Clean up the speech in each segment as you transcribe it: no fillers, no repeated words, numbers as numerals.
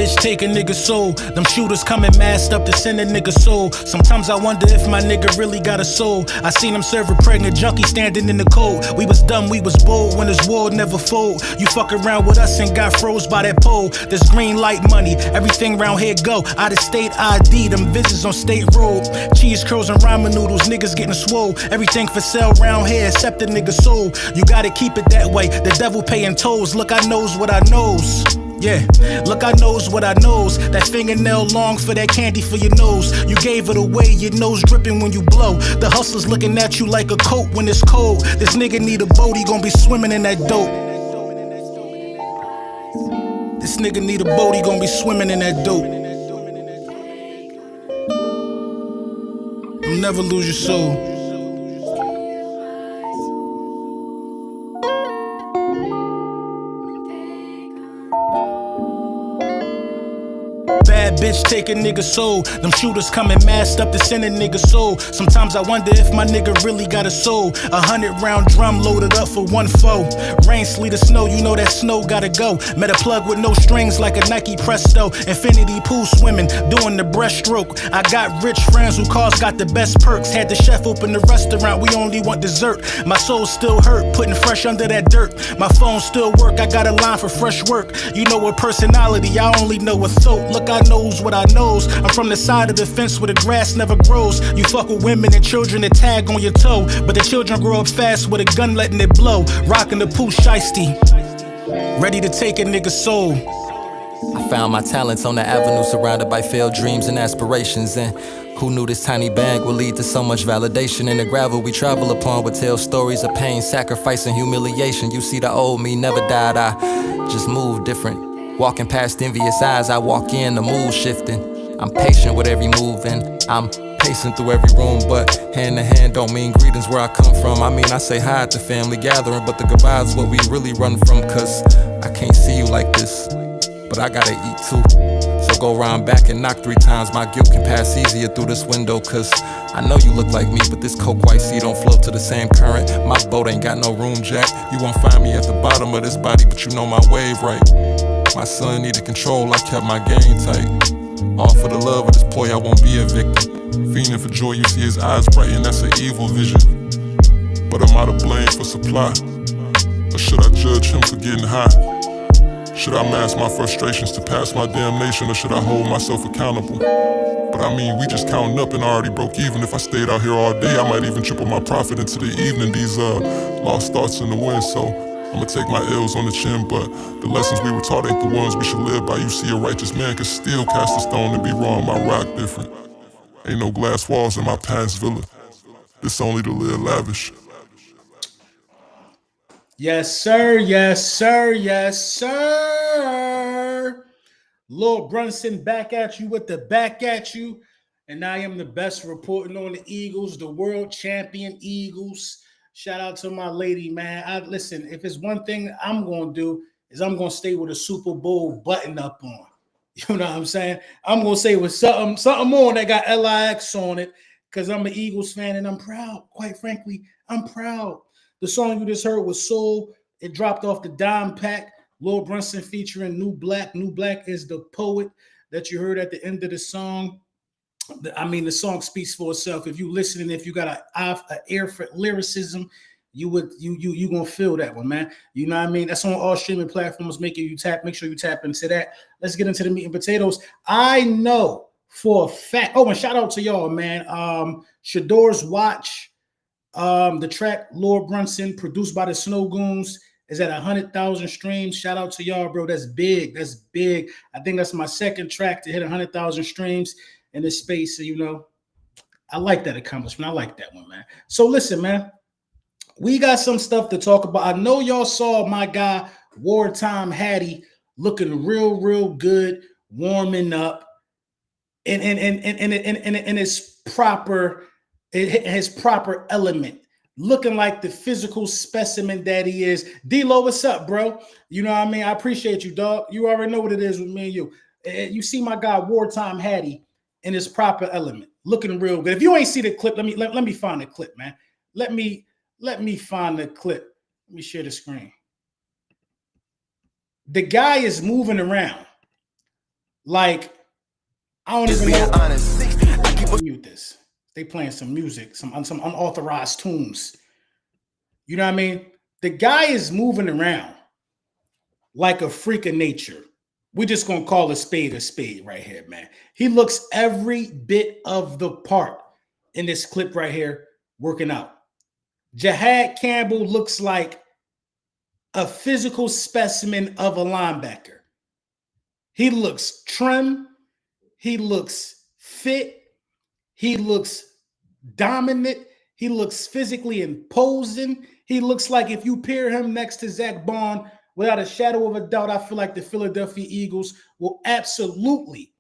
bitch take a nigga's soul. Them shooters coming masked up to send a nigga's soul. Sometimes I wonder if my nigga really got a soul. I seen him serve a pregnant junkie standing in the cold. We was dumb, we was bold, when this world never fold. You fuck around with us and got froze by that pole. This green light money, everything round here go. Out of state ID, them visits on state road. Cheese curls and ramen noodles, niggas getting swole. Everything for sale round here except the nigga's soul. You gotta keep it that way, the devil paying tolls. Look, I knows what I knows. Yeah, look, I knows what I knows. That fingernail long for that candy for your nose. You gave it away, your nose dripping when you blow. The hustlers looking at you like a coat when it's cold. This nigga need a boat, he gon' be swimming in that dope. This nigga need a boat, he gon' be swimming in that dope. You'll never lose your soul. Bad bitch take a nigga's soul. Them shooters coming masked up to send a nigga's soul. Sometimes I wonder if my nigga really got a soul. 100-round drum loaded up for one foe. Rain, sleet, or snow, you know that snow gotta go. Met a plug with no strings like a Nike Presto. Infinity pool swimming, doing the breaststroke. I got rich friends who cars got the best perks. Had the chef open the restaurant, we only want dessert. My soul still hurt, putting fresh under that dirt. My phone still work, I got a line for fresh work. You know a personality, I only know a throat. Look, I knows what I knows. I'm from the side of the fence where the grass never grows. You fuck with women and children that tag on your toe, but the children grow up fast with a gun letting it blow. Rocking the poo shiesty, ready to take a nigga's soul. I found my talents on the avenue surrounded by failed dreams and aspirations. And who knew this tiny bag would lead to so much validation? In the gravel we travel upon would tell stories of pain, sacrifice, and humiliation. You see, the old me never died, I just moved different. Walking past envious eyes, I walk in, the mood shifting. I'm patient with every move and I'm pacing through every room, but hand to hand don't mean greetings where I come from. I mean, I say hi at the family gathering, but the goodbye is what we really run from. Cause I can't see you like this, but I gotta eat too. So go round back and knock 3 times. My guilt can pass easier through this window. Cause I know you look like me, but this coke white sea don't flow to the same current. My boat ain't got no room, Jack. You won't find me at the bottom of this body, but you know my wave right. My son needed control, I kept my game tight. All for the love of this boy, I won't be a victim. Fiending for joy, you see his eyes brighten, that's an evil vision. But I'm out of blame for supply. Or should I judge him for getting high? Should I mask my frustrations to pass my damnation, or should I hold myself accountable? But I mean, we just counting up and already broke even. If I stayed out here all day, I might even triple my profit into the evening. These lost thoughts in the wind, so I'ma take my L's on the chin, but the lessons we were taught ain't the ones we should live by. You see, a righteous man can still cast a stone and be wrong. My rock different. Ain't no glass walls in my pants villa. This only to live lavish. Yes, sir. Yes, sir. Yes, sir. Lord Brunson back at you with the back at you. And I am the best reporting on the Eagles, the world champion Eagles. Shout out to my lady, man. Listen, if it's one thing I'm going to do is I'm going to stay with a Super Bowl button up on. You know what I'm saying? I'm going to say with something on that got LIX on it because I'm an Eagles fan and I'm proud. Quite frankly, I'm proud. The song you just heard was Soul. It dropped off the Dime Pack. Lord Brunson featuring New Black. New Black is the poet that you heard at the end of the song. I mean, the song speaks for itself. If you listening, if you got an ear for lyricism, you gonna feel that one, man. You know what I mean? That's on all streaming platforms. Make sure you tap into that. Let's get into the meat and potatoes. I know for a fact. Oh, and shout out to y'all, man. Shador's Watch, the track Lord Brunson, produced by the Snow Goons, is at 100,000 streams. Shout out to y'all, bro. That's big. That's big. I think that's my second track to hit 100,000 streams in this space. So, you know, I like that accomplishment. I like that one, man. So listen, man, we got some stuff to talk about. I know y'all saw my guy, Wartime Hattie, looking real good, warming up, and his proper element, looking like the physical specimen that he is. D-Lo, what's up, bro? You know what I mean? I appreciate you, dog. You already know what it is with me and you. You see my guy, Wartime Hattie, in his proper element, looking real good. If you ain't see the clip, let me find the clip, man. Let me find the clip. Let me share the screen. The guy is moving around. Like, I don't even know. Honest. I keep mute this. They playing some music, some unauthorized tunes. You know what I mean? The guy is moving around like a freak of nature. We're just gonna call a spade right here, man. He looks every bit of the part in this clip right here, working out. Jihad Campbell looks like a physical specimen of a linebacker. He looks trim. He looks fit. He looks dominant. He looks physically imposing. He looks like if you pair him next to Zach Bond, without a shadow of a doubt, I feel like the Philadelphia Eagles will absolutely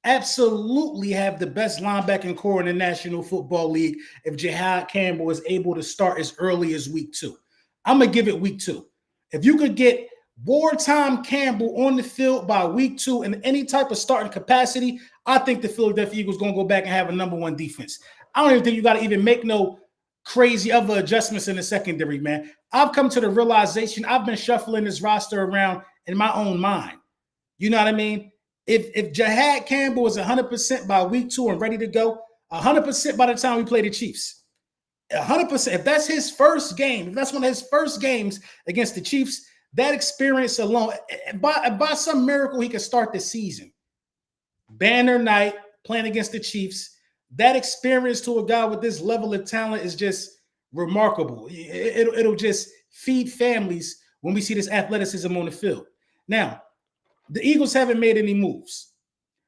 have the best linebacking core in the National Football League if Jihaad Campbell is able to start as early as week 2. I'm going to give it week 2. If you could get wartime Campbell on the field by week 2 in any type of starting capacity, I think the Philadelphia Eagles going to go back and have a number 1 defense. I don't even think you got to even make no crazy other adjustments in the secondary, man. I've come to the realization I've been shuffling this roster around in my own mind. You know what I mean? If Jihad Campbell is 100% by week 2 and ready to go, 100% by the time we play the Chiefs, 100%. If that's his first game, if that's one of his first games against the Chiefs, that experience alone, by some miracle, he can start the season. Banner night, playing against the Chiefs, that experience to a guy with this level of talent is just remarkable. It'll just feed families when we see this athleticism on the field. Now, the Eagles haven't made any moves.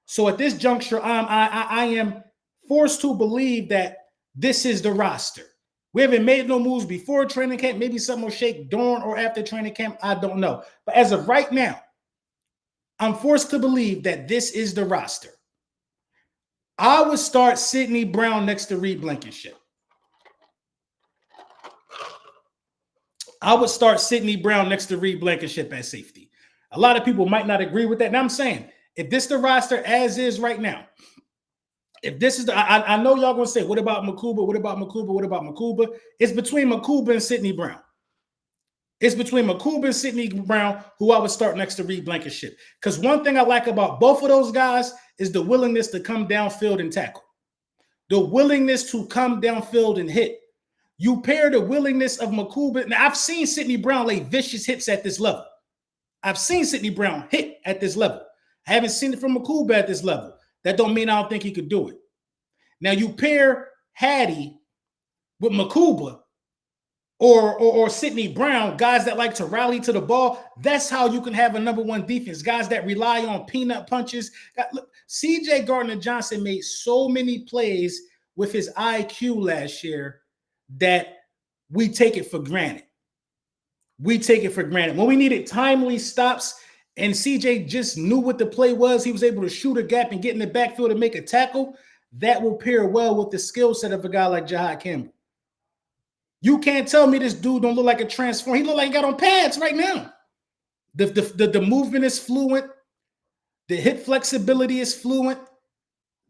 So at this juncture, I am forced to believe that this is the roster. We haven't made no moves before training camp. Maybe something will shake during or after training camp. I don't know. But as of right now, I'm forced to believe that this is the roster. I would start Sidney Brown next to Reed Blankenship. I would start Sidney Brown next to Reed Blankenship at safety. A lot of people might not agree with that. And I'm saying, if this is the roster as is right now, if this is the, I know y'all gonna say, what about Makuba? What about Makuba? What about Makuba? It's between Makuba and Sidney Brown. It's between Makuba and Sidney Brown, who I would start next to Reed Blankenship. Because one thing I like about both of those guys is the willingness to come downfield and tackle. The willingness to come downfield and hit. You pair the willingness of Makuba. Now, I've seen Sidney Brown lay vicious hits at this level. I've seen Sidney Brown hit at this level. I haven't seen it from Makuba at this level. That don't mean I don't think he could do it. Now, you pair Hattie with Makuba or Sidney Brown, guys that like to rally to the ball. That's how you can have a number 1 defense. Guys that rely on peanut punches. Look, C.J. Gardner-Johnson made so many plays with his IQ last year that we take it for granted. We take it for granted. When we needed timely stops and CJ just knew what the play was, he was able to shoot a gap and get in the backfield and make a tackle. That will pair well with the skill set of a guy like Jihad Campbell. You can't tell me this dude don't look like a transformer. He look like he got on pads right now. The movement is fluent. The hip flexibility is fluent.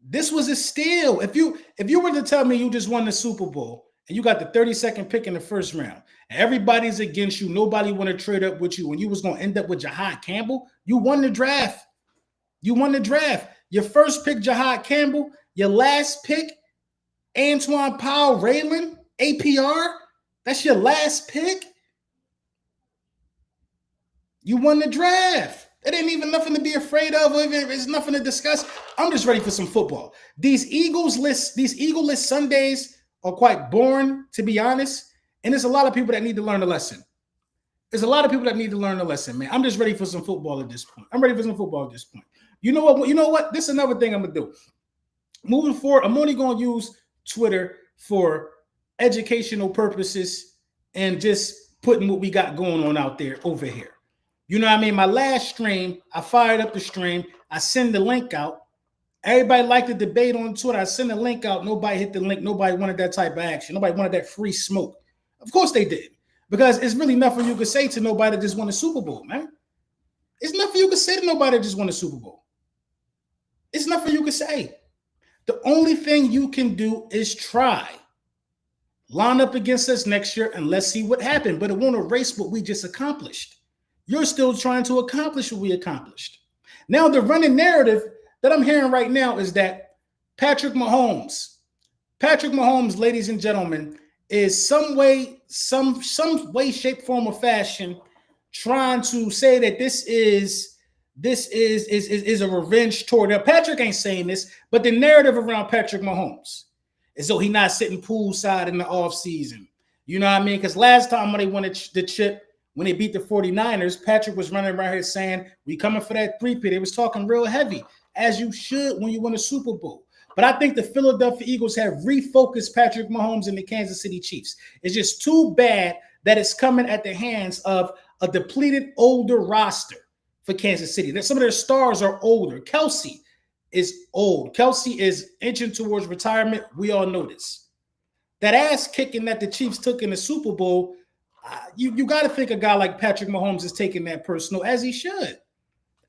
This was a steal. If you were to tell me you just won the Super Bowl and you got the 32nd pick in the first round, and everybody's against you, nobody want to trade up with you, and you was going to end up with Jihad Campbell, you won the draft. You won the draft. Your first pick, Jihad Campbell. Your last pick, Antoine Powell Raylan, APR. That's your last pick. You won the draft. It ain't even nothing to be afraid of. It's nothing to discuss. I'm just ready for some football. These Eagle list Sundays are quite boring, to be honest. And there's a lot of people that need to learn a lesson. There's a lot of people that need to learn a lesson, man. I'm just ready for some football at this point. You know what? This is another thing I'm going to do. Moving forward, I'm only going to use Twitter for educational purposes and just putting what we got going on out there over here. You know what I mean? My last stream, I fired up the stream. I send the link out. Everybody liked the debate on Twitter. I sent the link out. Nobody hit the link. Nobody wanted that type of action. Nobody wanted that free smoke. Of course they did. Because it's really nothing you could say to nobody that just won a Super Bowl, man. It's nothing you could say to nobody that just won a Super Bowl. It's nothing you could say. The only thing you can do is try. Line up against us next year and let's see what happened. But it won't erase what we just accomplished. You're still trying to accomplish what we accomplished. Now the running narrative that I'm hearing right now is that Patrick Mahomes, ladies and gentlemen, is some way, shape, form, or fashion trying to say that this is a revenge tour. Now, Patrick ain't saying this, but the narrative around Patrick Mahomes is though he not sitting poolside in the offseason. You know what I mean? Because last time when they won the chip, when they beat the 49ers, Patrick was running around here saying, we coming for that three-peat. They was talking real heavy, as you should when you win a Super Bowl. But I think the Philadelphia Eagles have refocused Patrick Mahomes and the Kansas City Chiefs. It's just too bad that it's coming at the hands of a depleted older roster for Kansas City. Some of their stars are older. Kelsey is old. Kelsey is inching towards retirement. We all know this. That ass kicking that the Chiefs took in the Super Bowl, you got to think a guy like Patrick Mahomes is taking that personal, as he should.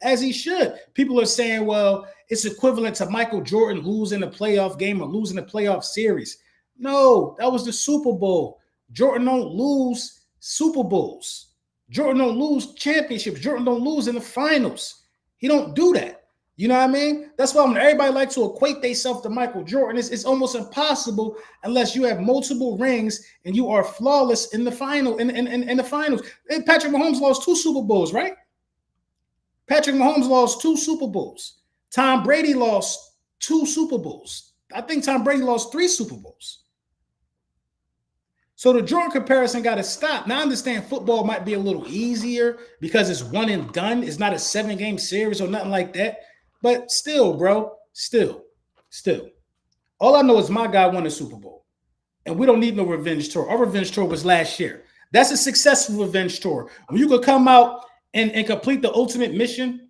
As he should. People are saying, well, it's equivalent to Michael Jordan losing a playoff game or losing a playoff series. No, that was the Super Bowl. Jordan don't lose Super Bowls. Jordan don't lose championships. Jordan don't lose in the finals. He don't do that. You know what I mean? That's why when everybody likes to equate themselves to Michael Jordan, it's almost impossible unless you have multiple rings and you are flawless in the final. In the finals, and Patrick Mahomes lost 2 Super Bowls, right? Patrick Mahomes lost 2 Super Bowls. Tom Brady lost 2 Super Bowls. I think Tom Brady lost 3 Super Bowls. So the Jordan comparison got to stop. Now I understand football might be a little easier because it's one and done. It's not a 7-game series or nothing like that. But still, bro, still. All I know is my guy won a Super Bowl. And we don't need no revenge tour. Our revenge tour was last year. That's a successful revenge tour. When you could come out and complete the ultimate mission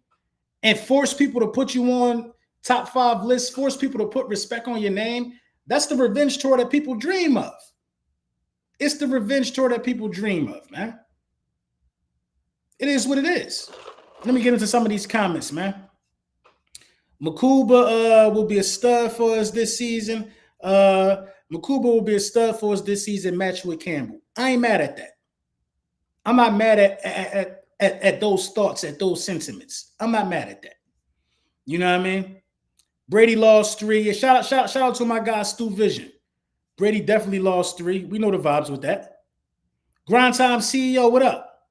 and force people to put you on top 5 lists, force people to put respect on your name, that's the revenge tour that people dream of. It's the revenge tour that people dream of, man. It is what it is. Let me get into some of these comments, man. Makuba will be a stud for us this season. Makuba will be a stud for us this season, matched with Campbell. I ain't mad at that. I'm not mad at those thoughts, at those sentiments. I'm not mad at that. You know what I mean? Brady lost 3. Yeah, shout out to my guy, Stu Vision. Brady definitely lost 3. We know the vibes with that. Grind Time CEO, what up?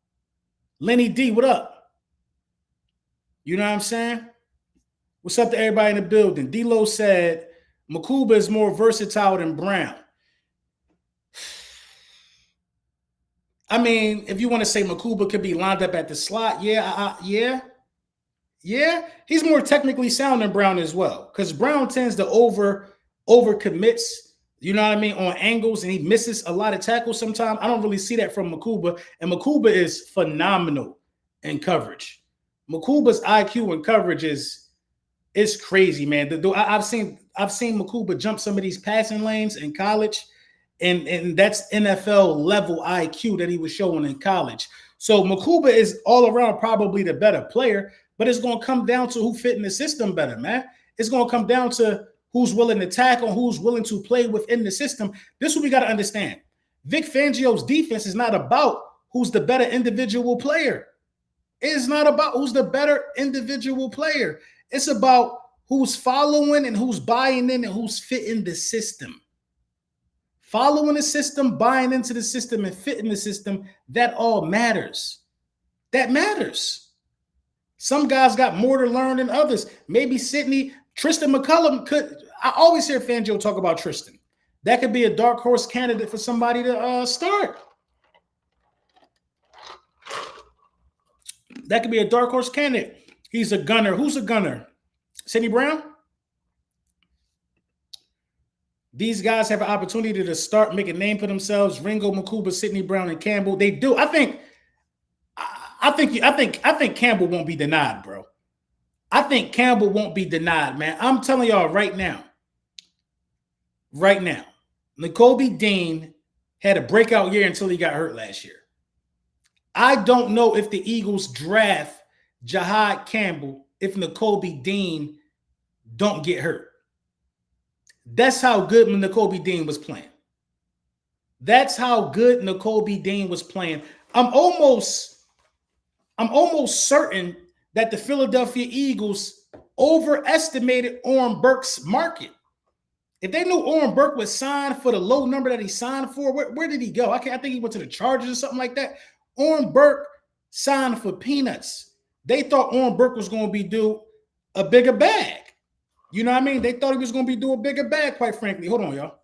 Lenny D, what up? You know what I'm saying? What's up to everybody in the building? D-Lo said, Makuba is more versatile than Brown. I mean, if you want to say Makuba could be lined up at the slot, yeah. He's more technically sound than Brown as well, because Brown tends to over commits, you know what I mean, on angles, and he misses a lot of tackles sometimes. I don't really see that from Makuba, and Makuba is phenomenal in coverage. Makuba's IQ in coverage is crazy, man. I've seen Makuba jump some of these passing lanes in college. And that's NFL level IQ that he was showing in college. So Makuba is all around probably the better player, but it's going to come down to who fit in the system better, man. It's going to come down to who's willing to tackle, who's willing to play within the system. This is what we got to understand. Vic Fangio's defense is not about who's the better individual player. It's not about who's the better individual player. It's about who's following and who's buying in and who's fitting the system. Following the system, buying into the system, and fitting the system, that all matters. That matters. Some guys got more to learn than others. Maybe Tristan McCullum could. I always hear Fangio talk about Tristan. That could be a dark horse candidate for somebody to start. That could be a dark horse candidate. He's a gunner. Who's a gunner? Sidney Brown? These guys have an opportunity to start, make a name for themselves. Ringo, Makuba, Sidney Brown, and Campbell. They do. I think Campbell won't be denied, bro. I think Campbell won't be denied, man. I'm telling y'all right now. Nakobe Dean had a breakout year until he got hurt last year. I don't know if the Eagles draft Jihad Campbell if Nakobe Dean don't get hurt. That's how good Nakobe Dean was playing. I'm almost certain that the Philadelphia Eagles overestimated Oren Burks' market. If they knew Oren Burke was signed for the low number that he signed for, where did he go? I think he went to the Chargers or something like that. Oren Burke signed for peanuts. They thought Oren Burke was going to be due a bigger bag. You know what I mean? They thought he was going to be due a bigger bag, quite frankly. Hold on, y'all.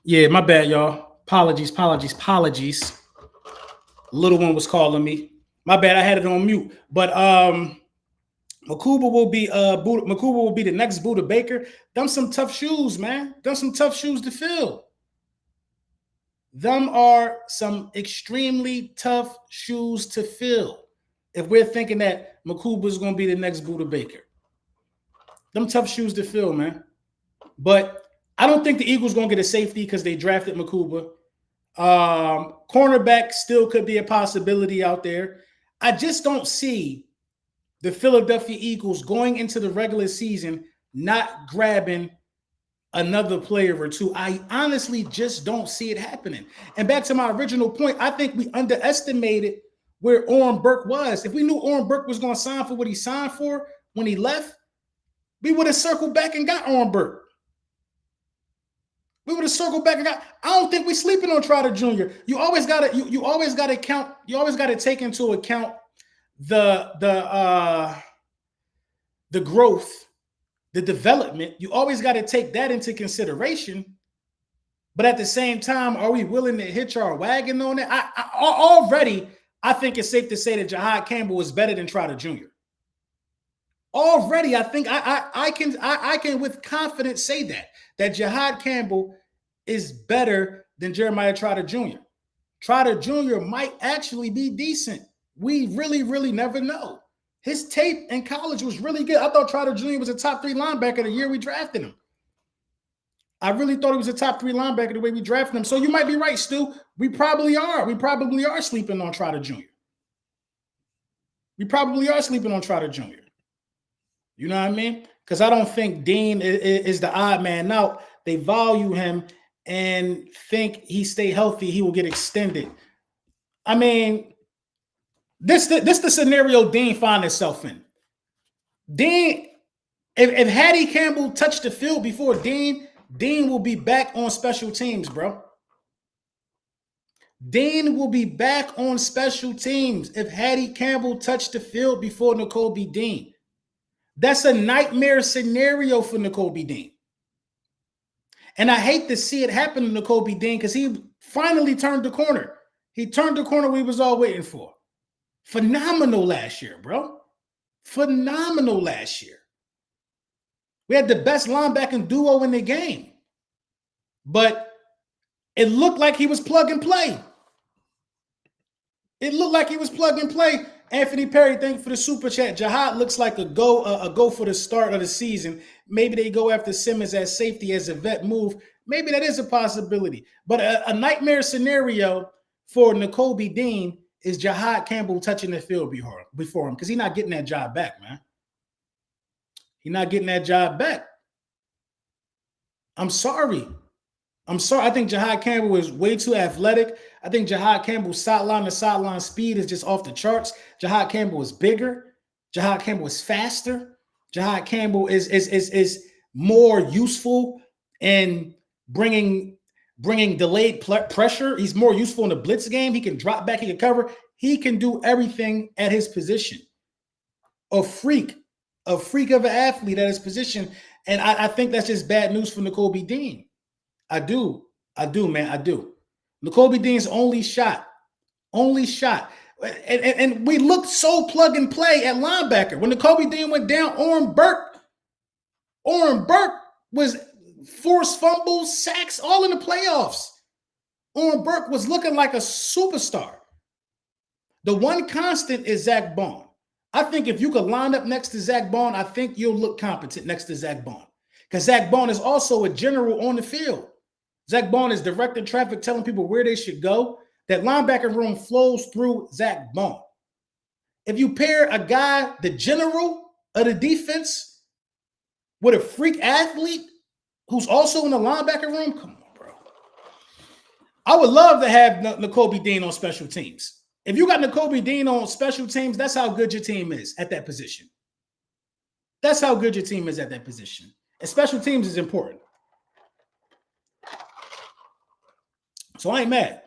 Yeah, my bad, y'all. Apologies. Little one was calling me. My bad, I had it on mute. But Makuba will be the next Buda Baker. Them some tough shoes, man. Them some tough shoes to fill. Them are some extremely tough shoes to fill. If we're thinking that Makuba is going to be the next Buda Baker. Them tough shoes to fill, man. But I don't think the Eagles going to get a safety because they drafted Makuba. Cornerback still could be a possibility out there. I just don't see the Philadelphia Eagles going into the regular season not grabbing another player or two. I honestly just don't see it happening. And back to my original point, I think we underestimated where Oren Burke was. If we knew Oren Burke was going to sign for what he signed for when he left, we would have circled back and got Oren Burke. We would have circled back and got. I don't think we're sleeping on Trotter Jr. You always gotta count. You always gotta take into account the growth, the development. You always got to take that into consideration. But at the same time, are we willing to hitch our wagon on it? I think it's safe to say that Jihad Campbell is better than Trotter Jr. Already, I think I can with confidence say that Jihad Campbell is better than Jeremiah Trotter Jr. Trotter Jr. might actually be decent. We really, really never know. His tape in college was really good. I thought Trotter Jr. was a top 3 linebacker the year we drafted him. I really thought he was a top 3 linebacker the way we drafted him. So you might be right, Stu. We probably are. We probably are sleeping on Trotter Jr. We probably are sleeping on Trotter Jr. You know what I mean? Because I don't think Dean is the odd man out. They value him and think he stay healthy, he will get extended. I mean, this the scenario Dean found himself in. Dean, if Hattie Campbell touched the field before Dean will be back on special teams, bro. Dean will be back on special teams if Hattie Campbell touched the field before Nakobe Dean. That's a nightmare scenario for Nakobe Dean. And I hate to see it happen to Nakobe Dean because he finally turned the corner. He turned the corner we was all waiting for. Phenomenal last year, bro. Phenomenal last year. We had the best linebacking duo in the game. But it looked like he was plug and play. It looked like he was plug and play. Anthony Perry, thank you for the super chat. Jihad looks like a go for the start of the season. Maybe they go after Simmons as safety as a vet move. Maybe that is a possibility. But a nightmare scenario for Nakobe Dean is Jihad Campbell touching the field before him because he's not getting that job back, man. He's not getting that job back. I'm sorry. I think Jihad Campbell is way too athletic. I think Jihad Campbell's sideline to sideline speed is just off the charts. Jihad Campbell is bigger. Jihad Campbell is faster. Jihad Campbell is more useful in bringing delayed pressure. He's more useful in the blitz game. He can drop back. He can cover. He can do everything at his position. A freak of an athlete at his position. And I think that's just bad news for Nakobe Dean. I do, man. I do. Nakobe Dean's only shot. And we looked so plug and play at linebacker. When Nakobe Dean went down, Oren Burke was forced fumbles, sacks, all in the playoffs. Oren Burke was looking like a superstar. The one constant is Zach Bond. I think if you could line up next to Zach Bond, I think you'll look competent next to Zach Bond. Because Zach Bond is also a general on the field. Zach Bond is directing traffic, telling people where they should go. That linebacker room flows through Zach Bond. If you pair a guy, the general of the defense, with a freak athlete who's also in the linebacker room, come on, bro. I would love to have Nakobe Dean on special teams. If you got Nakobe Dean on special teams, that's how good your team is at that position. That's how good your team is at that position. And special teams is important. So I ain't mad.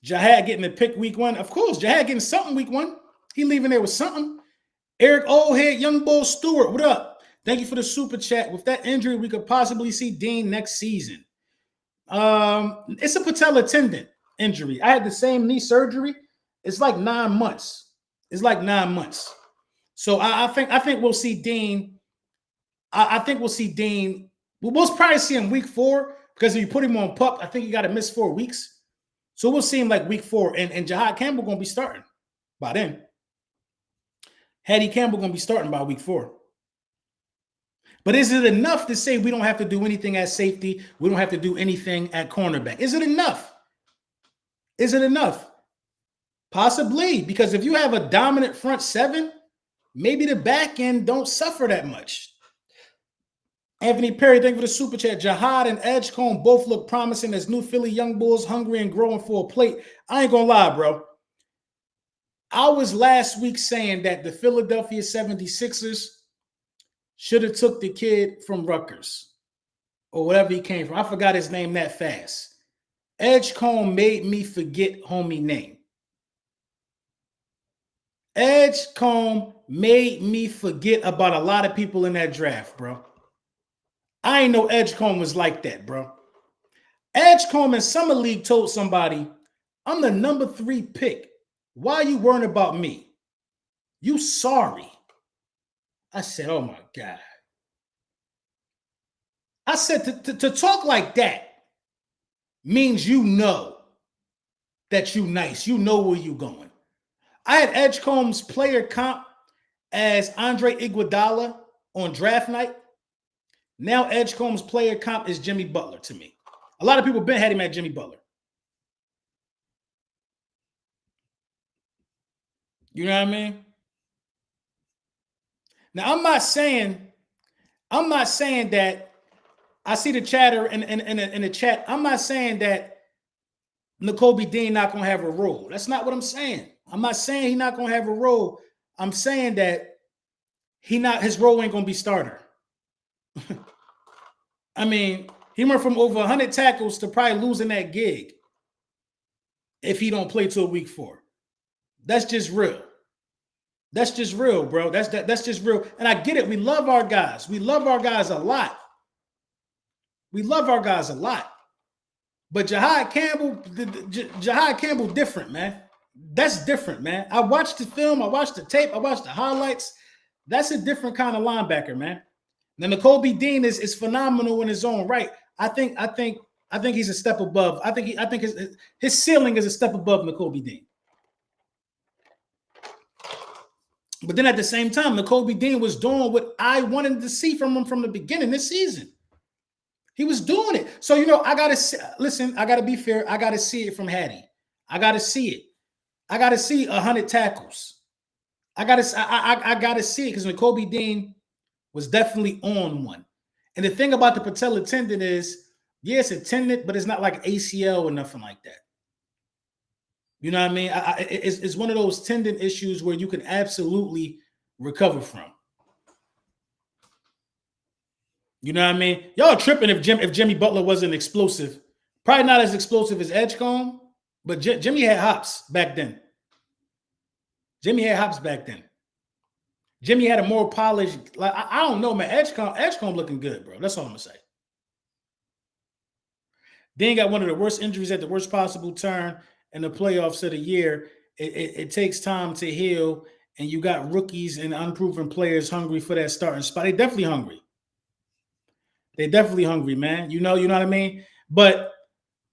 Jihad getting the pick week 1. Of course, Jihad getting something week 1. He leaving there with something. Eric Oldhead, Young Bull Stewart, what up? Thank you for the super chat. With that injury, we could possibly see Dean next season. It's a patella tendon injury. I had the same knee surgery. It's like 9 months. So I think we'll see Dean. I think we'll see Dean. We'll probably see him week 4. Because if you put him on PUP, I think you got to miss 4 weeks. So we'll see him like week 4. And Jihad Campbell going to be starting by then. Hattie Campbell going to be starting by week 4. But is it enough to say we don't have to do anything at safety? We don't have to do anything at cornerback? Is it enough? Possibly. Because if you have a dominant front 7, maybe the back end don't suffer that much. Anthony Perry, thank you for the super chat. Jihad and Edgecombe both look promising as new Philly Young Bulls, hungry and growing for a plate. I ain't gonna lie, bro. I was last week saying that the Philadelphia 76ers should have took the kid from Rutgers or whatever he came from. I forgot his name that fast. Edgecombe made me forget homie name. Edgecombe made me forget about a lot of people in that draft, bro. I ain't know Edgecombe was like that, bro. Edgecombe in Summer League told somebody, I'm the number 3 pick. Why are you worrying about me? You sorry. I said, oh my God. I said, to talk like that means you know that you nice. You know where you going. I had Edgecombe's player comp as Andre Iguodala on draft night. Now Edgecombe's player comp is Jimmy Butler to me. A lot of people had him at Jimmy Butler. You know what I mean? Now I'm not saying that I see the chatter in the chat. I'm not saying that Nakobe Dean not gonna have a role. That's not what I'm saying. I'm not saying he's not gonna have a role. I'm saying that his role ain't gonna be starter. I mean, he went from over 100 tackles to probably losing that gig if he don't play till week 4. That's just real. That's just real, bro. That's just real. And I get it. We love our guys. We love our guys a lot. But Jihad Campbell different, man. That's different, man. I watched the film. I watched the tape. I watched the highlights. That's a different kind of linebacker, man. Now, Nakobe Dean is phenomenal in his own right. I think he's a step above. I think his ceiling is a step above Nakobe Dean. But then at the same time, Nakobe Dean was doing what I wanted to see from him from the beginning this season. He was doing it. So, I got to listen, I got to be fair. I got to see it from Hattie. I got to see it. I got to see 100 tackles. I got to see it because Nakobe Dean was definitely on one. And the thing about the patella tendon is, yes, it's a tendon, but it's not like ACL or nothing like that. You know what I mean? It's one of those tendon issues where you can absolutely recover from. You know what I mean? Y'all tripping if Jimmy Butler wasn't explosive. Probably not as explosive as Edgecombe, but Jimmy had hops back then. Jimmy had a more polished, like I don't know, man. Edgecombe looking good, bro. That's all I'm gonna say. Then got one of the worst injuries at the worst possible turn in the playoffs of the year. It takes time to heal, and you got rookies and unproven players hungry for that starting spot. They're definitely hungry. Man. You know what I mean? But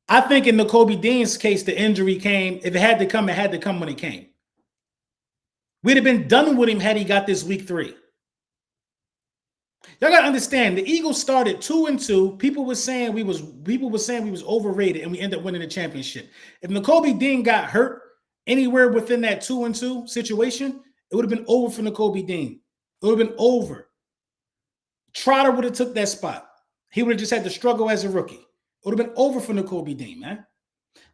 I think in Nakobe Dean's case, the injury came. If it had to come, it had to come when it came. We'd have been done with him had he got this week 3. Y'all gotta understand, the Eagles started 2-2. People were saying we was overrated, and we ended up winning the championship. If Nakobe Dean got hurt anywhere within that 2-2 situation, it would have been over for Nakobe Dean. It would have been over. Trotter would have took that spot. He would have just had to struggle as a rookie. It would have been over for Nakobe Dean, man.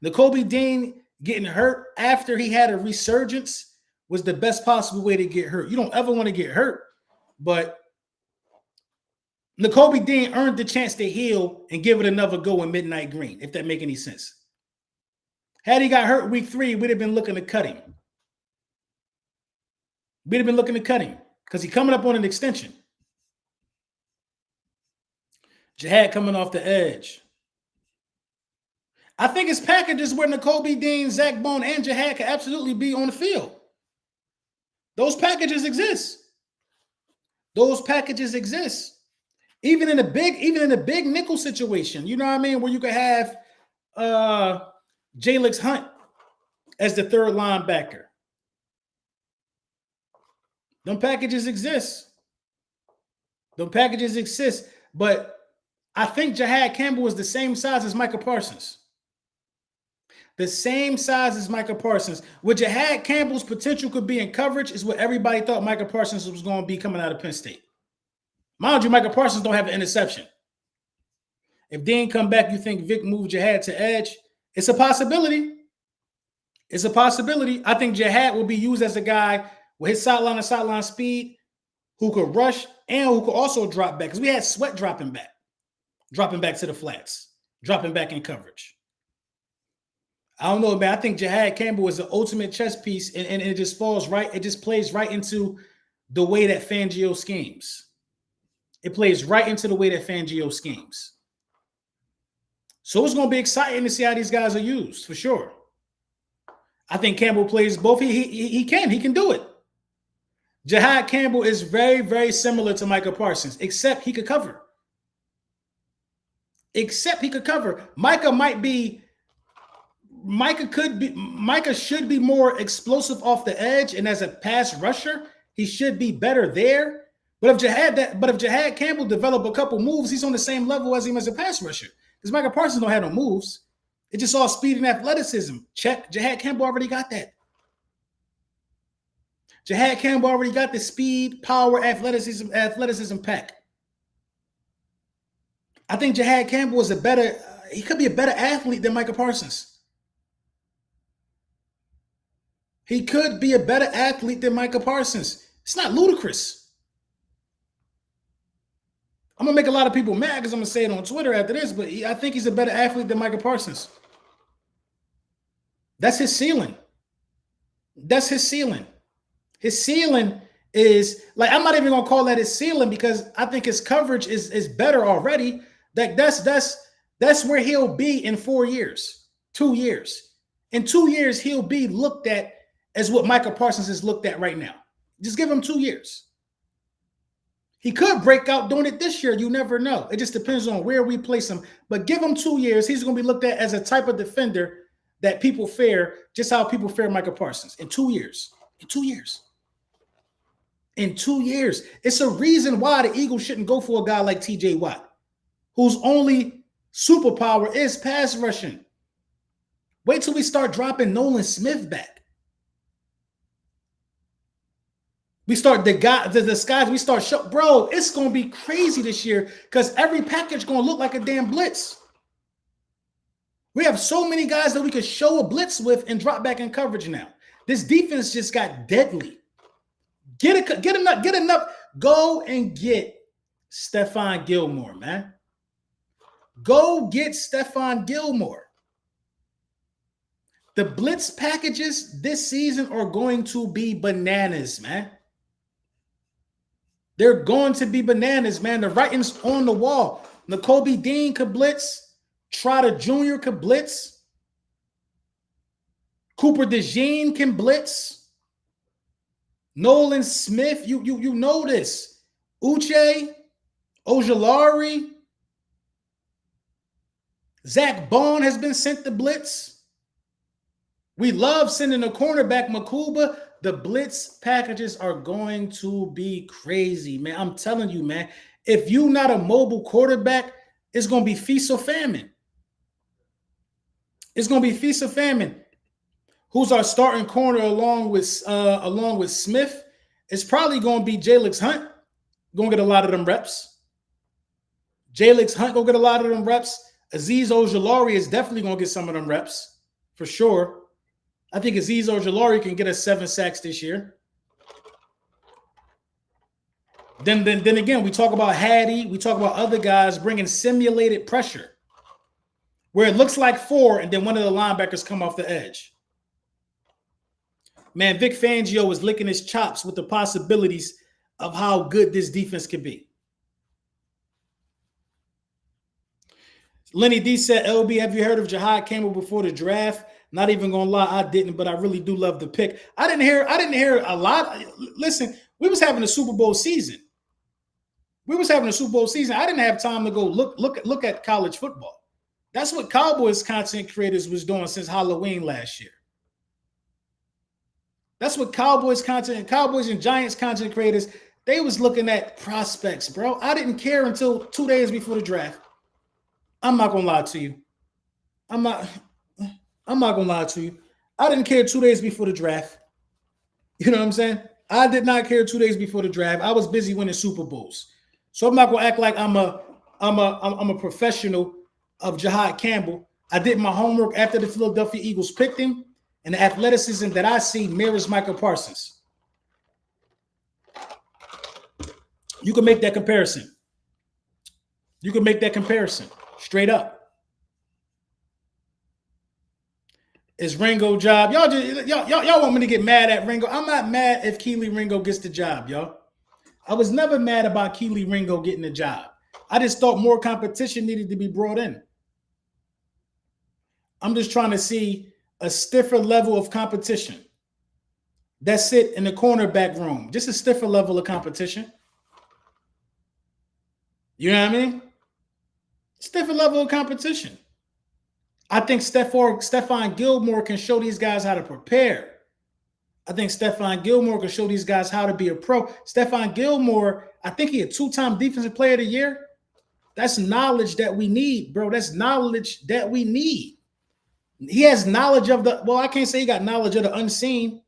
Nakobe Dean getting hurt after he had a resurgence was the best possible way to get hurt. You don't ever want to get hurt, but Nakobe Dean earned the chance to heal and give it another go in Midnight Green, if that make any sense. Had he got hurt week 3, we'd have been looking to cut him. Because he's coming up on an extension. Jihad coming off the edge. I think it's packages where Nakobe Dean, Zach Bone, and Jihad can absolutely be on the field. Those packages exist. Even in a big nickel situation, you know what I mean, where you could have Jalix Hunt as the third linebacker. Them packages exist. But I think Jihaad Campbell is the same size as Micah Parsons. What Jihaad Campbell's potential could be in coverage is what everybody thought Micah Parsons was going to be coming out of Penn State. Mind you, Micah Parsons don't have an interception. If Dean come back, you think Vic moved Jihad to edge? It's a possibility. I think Jihad will be used as a guy with his sideline to sideline speed who could rush and who could also drop back. Because we had Sweat dropping back to the flats, dropping back in coverage. I don't know, man. I think Jihaad Campbell is the ultimate chess piece, and it just falls right. It just plays right into the way that Fangio schemes. So it's going to be exciting to see how these guys are used, for sure. I think Campbell plays both. He can do it. Jihaad Campbell is very, very similar to Micah Parsons, except he could cover. Micah should be more explosive off the edge, and as a pass rusher, he should be better there. But if Jihaad Campbell develop a couple moves, he's on the same level as him as a pass rusher. Because Micah Parsons don't have no moves. It's just all speed and athleticism. Check. Jihaad Campbell already got that. Jihaad Campbell already got the speed, power, athleticism pack. I think Jihaad Campbell is he could be a better athlete than Micah Parsons. It's not ludicrous. I'm going to make a lot of people mad because I'm going to say it on Twitter after this, but I think he's a better athlete than Micah Parsons. That's his ceiling. His ceiling is, like, I'm not even going to call that his ceiling because I think his coverage is better already. That's where he'll be in 4 years, 2 years. In 2 years, he'll be looked at as what Micah Parsons is looked at right now. Just give him 2 years. He could break out doing it this year. You never know. It just depends on where we place him. But give him 2 years. He's going to be looked at as a type of defender that people fear, just how people fear Micah Parsons in 2 years. in 2 years. It's a reason why the Eagles shouldn't go for a guy like TJ Watt, whose only superpower is pass rushing. Wait till we start dropping Nolan Smith back. We start the guys, we start show, bro, it's gonna be crazy this year because every package gonna look like a damn blitz. We have so many guys that we could show a blitz with and drop back in coverage now. This defense just got deadly. Get enough. Go and get Stephon Gilmore, man. Go get Stephon Gilmore. The blitz packages this season are going to be bananas, man. They're going to be bananas, man. The writing's on the wall. Nakobe Dean could blitz. Trotter Jr. could blitz. Cooper DeJean can blitz. Nolan Smith, you know this. Uche, Ojulari, Zach Bond has been sent to blitz. We love sending a cornerback, Makuba. The blitz packages are going to be crazy, man. I'm telling you, man. If you're not a mobile quarterback, it's going to be feast or famine. It's going to be feast or famine. Who's our starting corner along with Smith? It's probably going to be Jalix Hunt. Going to get a lot of them reps. Jalix Hunt going to get a lot of them reps. Azeez Ojulari is definitely going to get some of them reps for sure. I think Azeez Ojulari can get us 7 sacks this year. Then again, we talk about Hattie. We talk about other guys bringing simulated pressure where it looks like 4 and then one of the linebackers come off the edge. Man, Vic Fangio is licking his chops with the possibilities of how good this defense could be. Lenny D said, LB, have you heard of Jihaad Campbell before the draft? Not even gonna lie, I didn't, but I really do love the pick. I didn't hear a lot. Listen, we was having a Super Bowl season. I didn't have time to go look at college football. That's what Cowboys content creators was doing since Halloween last year. That's what Cowboys and Giants content creators, they was looking at prospects, bro. I didn't care until 2 days before the draft. I'm not gonna lie to you. I'm not gonna lie to you. I didn't care 2 days before the draft. You know what I'm saying? I did not care 2 days before the draft. I was busy winning Super Bowls. So I'm not gonna act like I'm a professional of Jihaad Campbell. I did my homework after the Philadelphia Eagles picked him, and the athleticism that I see mirrors Michael Parsons. You can make that comparison. Straight up. It's Ringo job. Y'all want me to get mad at Ringo? I'm not mad if Keely Ringo gets the job, y'all. I was never mad about Keely Ringo getting the job. I just thought more competition needed to be brought in. I'm just trying to see a stiffer level of competition. That's it in the cornerback room. Just a stiffer level of competition. You know what I mean? Stiffer level of competition. I think Stephon Gilmore can show these guys how to prepare. I think Stephon Gilmore can show these guys how to be a pro. Stephon Gilmore, I think he's a 2-time Defensive Player of the Year. That's knowledge that we need, bro. That's knowledge that we need. He has knowledge of I can't say he got knowledge of the unseen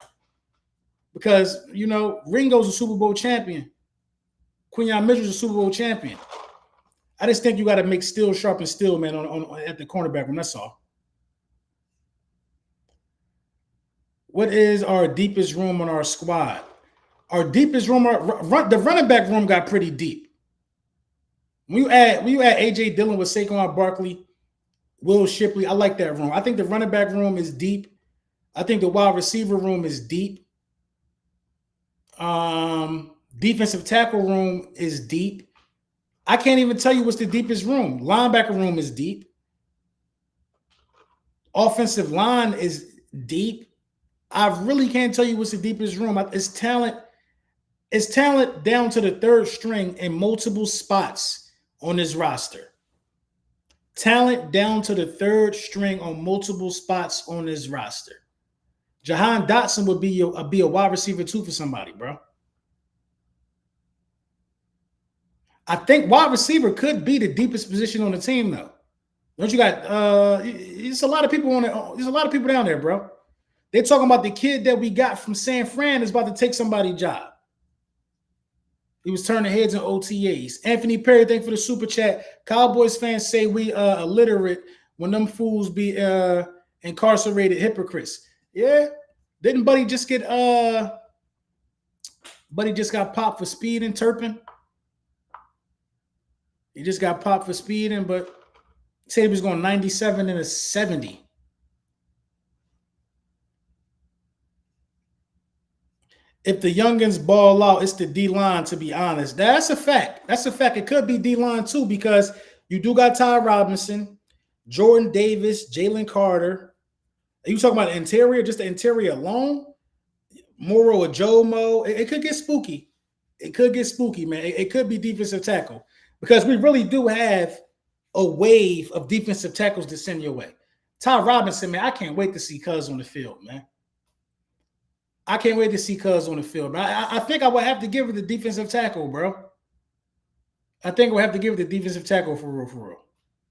because, Ringo's a Super Bowl champion. Quinyon Mitchell's a Super Bowl champion. I just think you got to make steel sharpen steel, man, on at the cornerback room. That's all. What is our deepest room on our squad? Our deepest room, the running back room got pretty deep. When you add AJ Dillon with Saquon Barkley, Will Shipley, I like that room. I think the running back room is deep. I think the wide receiver room is deep. Defensive tackle room is deep. I can't even tell you what's the deepest room. Linebacker room is deep. Offensive line is deep. I really can't tell you what's the deepest room. It's talent. It's talent down to the third string in multiple spots on this roster. Talent down to the third string on multiple spots on this roster. Jahan Dotson would be a wide receiver too for somebody, bro. I think wide receiver could be the deepest position on the team, though. Don't you got? There's a lot of people on it. There's a lot of people down there, bro. They're talking about the kid that we got from San Fran is about to take somebody's job. He was turning heads in OTAs. Anthony Perry, thank you for the super chat. Cowboys fans say we illiterate when them fools be incarcerated hypocrites. Yeah, didn't Buddy just get Buddy just got popped for speeding, Turpin? He just got popped for speeding, but he said he was going 97 and a 70. If the youngins ball out, it's the D-line, to be honest. That's a fact. That's a fact. It could be D-line, too, because you do got Ty Robinson, Jordan Davis, Jalen Carter. Are you talking about the interior, just the interior alone? Moro or Jomo? It could get spooky. It could get spooky, man. It could be defensive tackle because we really do have a wave of defensive tackles to send your way. Ty Robinson, man, I can't wait to see Cuz on the field, man. I can't wait to see Cuz on the field. I think I would have to give it the defensive tackle, bro. I think we'll have to give it the defensive tackle for real.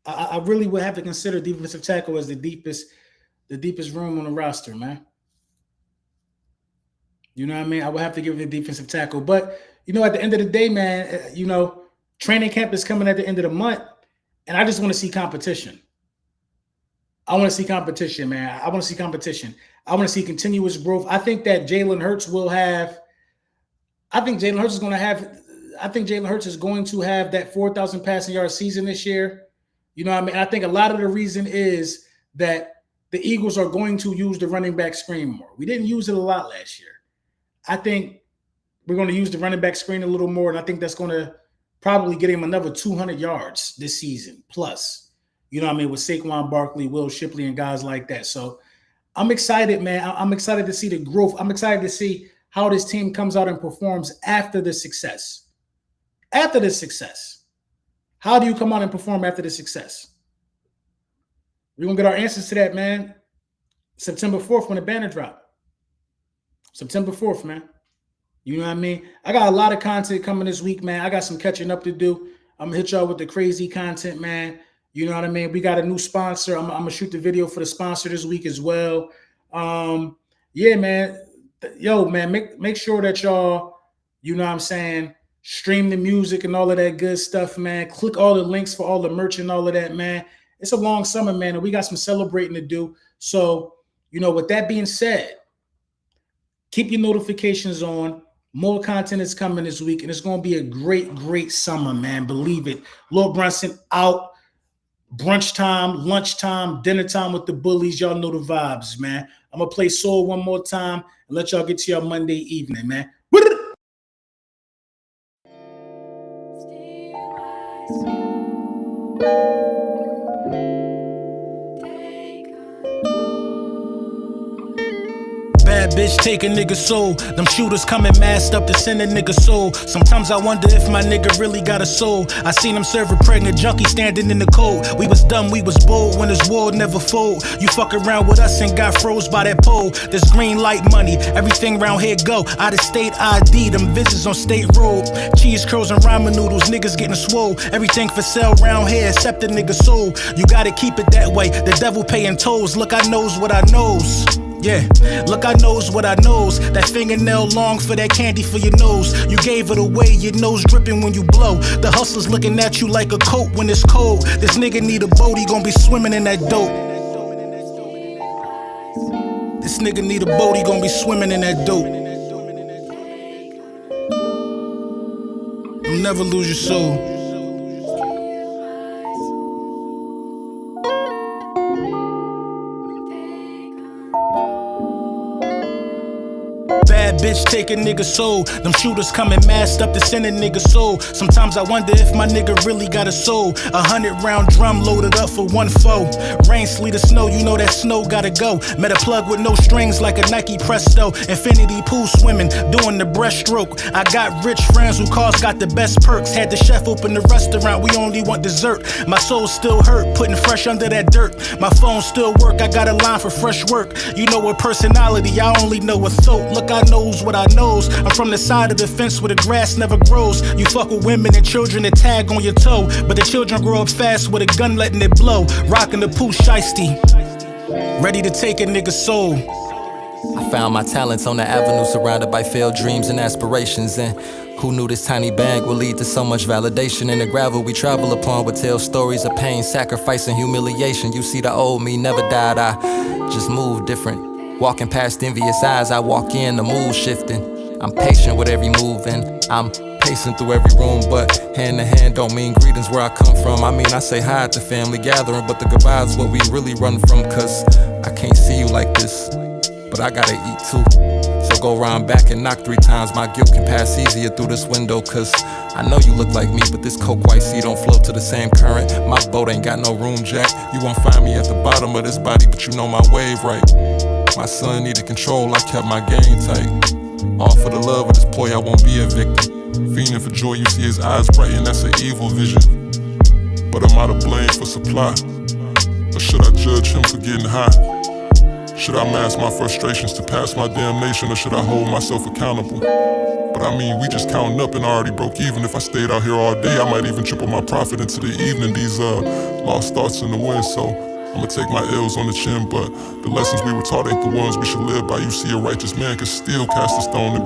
I really would have to consider defensive tackle as the deepest room on the roster, man. You know what I mean? I would have to give it the defensive tackle. But, you know, at the end of the day, man, you know, training camp is coming at the end of the month, and I just want to see competition. I want to see competition, man. I want to see competition. I want to see continuous growth. I think that Jalen Hurts will have – I think Jalen Hurts is going to have that 4,000 passing yard season this year. You know what I mean? I think a lot of the reason is that the Eagles are going to use the running back screen more. We didn't use it a lot last year. I think we're going to use the running back screen a little more, and I think that's going to probably get him another 200 yards this season plus. You know what I mean? With Saquon Barkley, Will Shipley, and guys like that. So I'm excited, man. I'm excited to see the growth. I'm excited to see how this team comes out and performs after the success. After the success. How do you come out and perform after the success? We're going to get our answers to that, man. September 4th when the banner drop. September 4th, man. You know what I mean? I got a lot of content coming this week, man. I got some catching up to do. I'm going to hit y'all with the crazy content, man. You know what I mean? We got a new sponsor. I'm going to shoot the video for the sponsor this week as well. Yeah, man. Yo, man, make sure that y'all, you know what I'm saying, stream the music and all of that good stuff, man. Click all the links for all the merch and all of that, man. It's a long summer, man, and we got some celebrating to do. So, you know, with that being said, keep your notifications on. More content is coming this week, and it's going to be a great, great summer, man. Believe it. Lord Brunson out. Brunch time, lunch time, dinner time with the bullies. Y'all know the vibes, man. I'm going to play Soul one more time and let y'all get to your Monday evening, man. Bad bitch take a nigga soul. Them shooters coming masked up to send a nigga soul. Sometimes I wonder if my nigga really got a soul. I seen him serve a pregnant junkie standing in the cold. We was dumb, we was bold when his world never fold. You fuck around with us and got froze by that pole. This green light money, everything round here go. Out of state ID, them visits on state road. Cheese curls and ramen noodles, niggas getting swole. Everything for sale round here except the nigga soul. You gotta keep it that way, the devil paying tolls. Look, I knows what I knows. Yeah, look, I knows what I knows. That fingernail long for that candy for your nose. You gave it away, your nose dripping when you blow. The hustlers looking at you like a coat when it's cold. This nigga need a boat, he gon' be swimming in that dope. This nigga need a boat, he gon' be swimming in that dope. You'll never lose your soul. Bitch take a nigga soul. Them shooters coming masked up to send a nigga soul. Sometimes I wonder if my nigga really got a soul. 100-round drum loaded up for one foe. Rain, sleet, or snow, you know that snow gotta go. Met a plug with no strings like a Nike Presto. Infinity pool swimming, doing the breaststroke. I got rich friends who cars got the best perks. Had the chef open the restaurant, we only want dessert. My soul still hurt, putting fresh under that dirt. My phone still work, I got a line for fresh work. You know a personality, I only know a throat. Look, I know lose what I knows. I'm from the side of the fence where the grass never grows. You fuck with women and children that tag on your toe, but the children grow up fast with a gun letting it blow. Rocking the poo shiesty, ready to take a nigga's soul. I found my talents on the avenue surrounded by failed dreams and aspirations. And who knew this tiny bag would lead to so much validation? In the gravel we travel upon would tell stories of pain, sacrifice, and humiliation. You see, the old me never died, I just moved different. Walking past envious eyes, I walk in, the mood shifting. I'm patient with every move and I'm pacing through every room, but hand to hand don't mean greetings where I come from. I mean, I say hi to family gathering, but the goodbyes what we really run from, cause I can't see you like this, but I gotta eat too. So go round back and knock 3 times. My guilt can pass easier through this window, cause I know you look like me, but this coke white sea don't flow to the same current. My boat ain't got no room, Jack. You won't find me at the bottom of this body, but you know my wave right. My son needed control, I kept my game tight. All for the love of this boy, I won't be a victim. Fiending for joy, you see his eyes brighten, that's an evil vision. But am I to blame for supply? Or should I judge him for getting high? Should I mask my frustrations to pass my damnation, or should I hold myself accountable? But I mean, we just counting up and already broke even. If I stayed out here all day, I might even triple my profit into the evening. These lost thoughts in the wind, so I'ma take my L's on the chin. But the lessons we were taught ain't the ones we should live by. You see, a righteous man can still cast a stone.